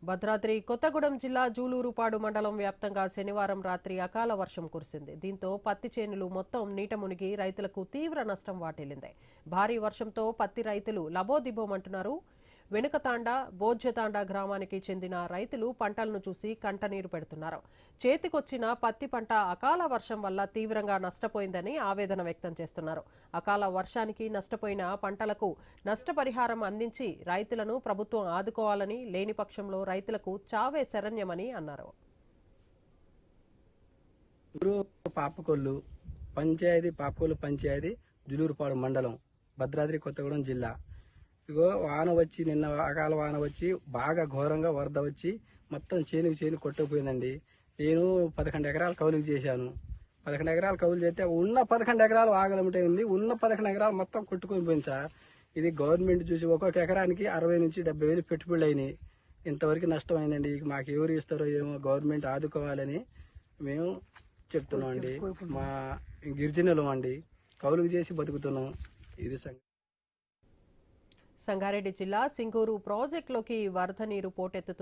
భద్రాద్రి కొత్తగూడెం జిల్లా జూలూరుపాడు మండలం వ్యాప్తంగా శనివారం రాత్రి అకాల వర్షం కురిసింది. దీంతో పత్తి చేనులు మొత్తం నీట మునిగి రైతులకు తీవ్ర నష్టం వాటిల్లింది. భారీ వర్షంతో పత్తి రైతులు లబోదిబోమంటున్నారు. వెనుకతాండా బోజ్యతాండా గ్రామానికి చెందిన రైతులు పంటలను చూసి కంటనీరు పెడుతున్నారు. చేతికొచ్చిన పత్తి పంట అకాల వర్షం వల్ల తీవ్రంగా నష్టపోయిందని ఆవేదన వ్యక్తం చేస్తున్నారు. అకాల వర్షానికి నష్టపోయిన పంటలకు నష్టపరిహారం అందించి రైతులను ప్రభుత్వం ఆదుకోవాలని, లేని పక్షంలో రైతులకు చావే శరణ్యమని అన్నారు. పాపకొల్లు పంచాయతీ జులూరుపాడు మండలం భద్రాద్రి కొత్తగూడెం జిల్లా. ఇగో వాన వచ్చి నిన్న అకాల వాన వచ్చి బాగా ఘోరంగా వరద వచ్చి మొత్తం చేను కొట్టుకుపోయిందండి. నేను 11 ఎకరాలు కౌలుకు చేశాను. 11 ఎకరాలు కౌలు చేస్తే ఉన్న 11 ఎకరాలు ఆగలమిటే ఉంది. ఉన్న 11 ఎకరాలు మొత్తం కొట్టుకొని పోయింది సార్. ఇది గవర్నమెంట్ చూసి ఒక్కొక్క ఎకరానికి 60 నుంచి 70 వేలు పెట్టుబడులు అయినాయి. ఇంతవరకు నష్టం అయిందండి. మాకు ఎవరు ఇస్తారో ఏమో, గవర్నమెంట్ ఆదుకోవాలని మేము చెప్తున్నాం అండి. మా గిరిజనులు అండి, కౌలుకు చేసి బతుకుతున్నాం. ఇది సంగారెడ్డి జిల్లా సింగూరు ప్రాజెక్టులోకి వరద నీరు పోటెత్తుతుంది.